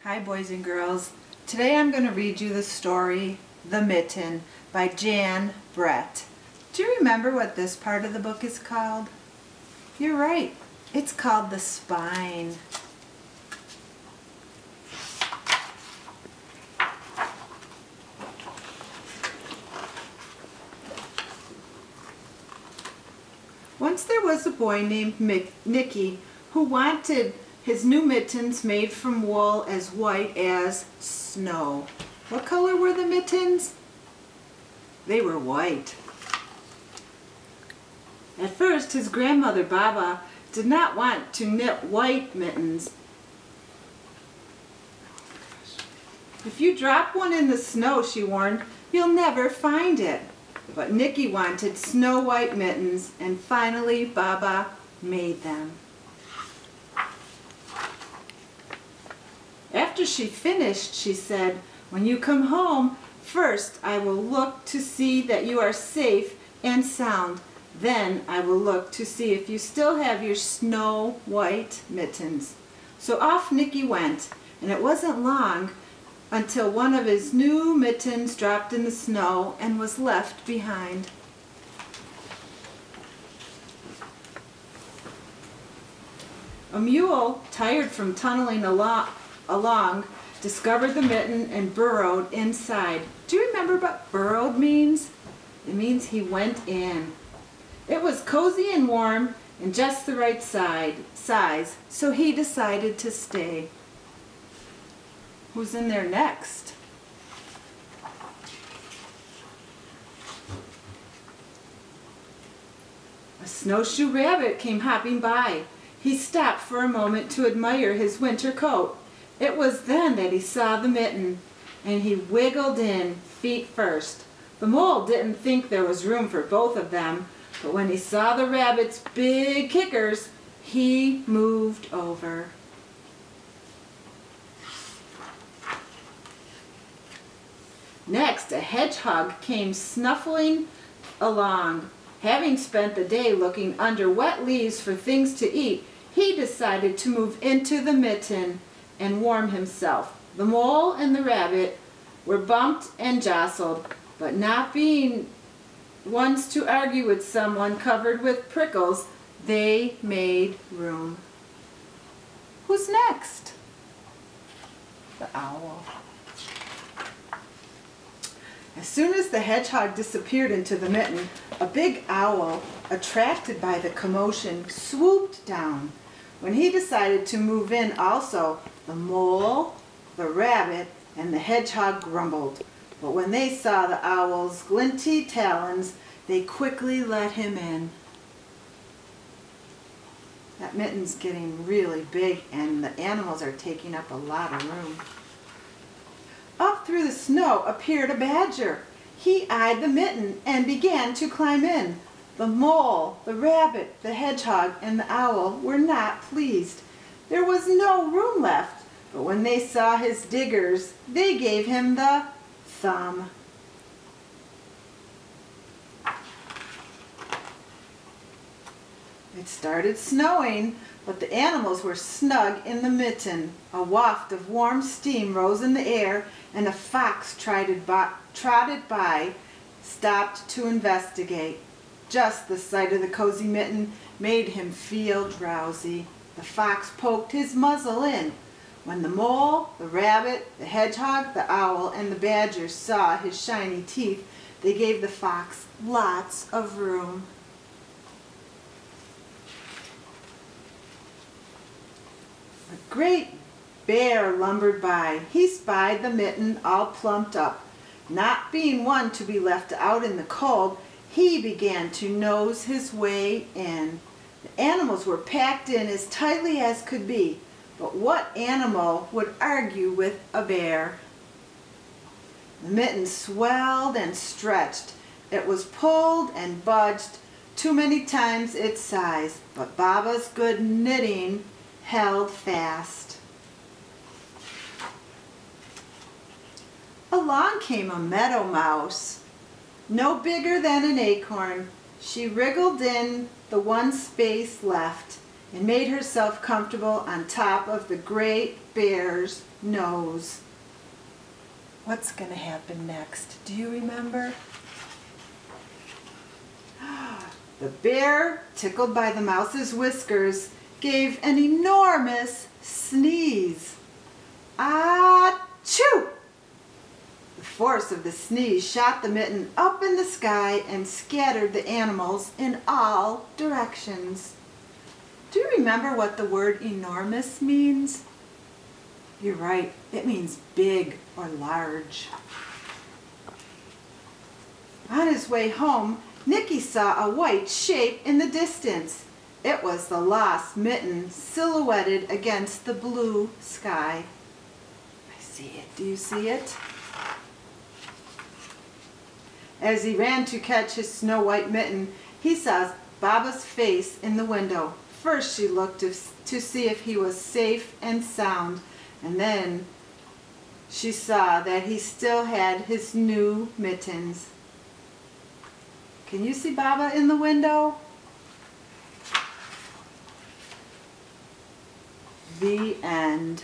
Hi boys and girls. Today I'm going to read you the story The Mitten by Jan Brett. Do you remember what this part of the book is called? You're right. It's called The Spine. Once there was a boy named Nicky who wanted his new mittens made from wool as white as snow. What color were the mittens? They were white. At first, his grandmother, Baba, did not want to knit white mittens. If you drop one in the snow, she warned, you'll never find it. But Nicky wanted snow white mittens, and finally Baba made them. After she finished, she said, "When you come home, first I will look to see that you are safe and sound. Then I will look to see if you still have your snow white mittens." So off Nicky went, and it wasn't long until one of his new mittens dropped in the snow and was left behind. A mule, tired from tunneling along, discovered the mitten and burrowed inside. Do you remember what burrowed means? It means he went in. It was cozy and warm and just the right size, so he decided to stay. Who's in there next? A snowshoe rabbit came hopping by. He stopped for a moment to admire his winter coat. It was then that he saw the mitten, and he wiggled in, feet first. The mole didn't think there was room for both of them, but when he saw the rabbit's big kickers, he moved over. Next, a hedgehog came snuffling along. Having spent the day looking under wet leaves for things to eat, he decided to move into the mitten and warm himself. The mole and the rabbit were bumped and jostled, but not being ones to argue with someone covered with prickles, they made room. Who's next? The owl. As soon as the hedgehog disappeared into the mitten, a big owl, attracted by the commotion, swooped down. When he decided to move in also, the mole, the rabbit, and the hedgehog grumbled. But when they saw the owl's glinty talons, they quickly let him in. That mitten's getting really big, and the animals are taking up a lot of room. Up through the snow appeared a badger. He eyed the mitten and began to climb in. The mole, the rabbit, the hedgehog, and the owl were not pleased. There was no room left, but when they saw his diggers, they gave him the thumb. It started snowing, but the animals were snug in the mitten. A waft of warm steam rose in the air, and a fox trotted by, stopped to investigate. Just the sight of the cozy mitten made him feel drowsy. The fox poked his muzzle in. When the mole, the rabbit, the hedgehog, the owl, and the badger saw his shiny teeth, they gave the fox lots of room. A great bear lumbered by. He spied the mitten all plumped up. Not being one to be left out in the cold, he began to nose his way in. The animals were packed in as tightly as could be, but what animal would argue with a bear? The mitten swelled and stretched. It was pulled and budged too many times its size, but Baba's good knitting held fast. Along came a meadow mouse, no bigger than an acorn. She wriggled in the one space left. and made herself comfortable on top of the great bear's nose. What's going to happen next? Do you remember? The bear, tickled by the mouse's whiskers, gave an enormous sneeze. Achoo! The force of the sneeze shot the mitten up in the sky and scattered the animals in all directions. Do you remember what the word enormous means? You're right, it means big or large. On his way home, Nicky saw a white shape in the distance. It was the lost Mitten silhouetted against the blue sky. I see it. Do you see it? As he ran to catch his snow-white Mitten, he saw Baba's face in the window. First she looked to see if he was safe and sound, and then she saw that he still had his new mittens. Can you see Baba in the window? The end.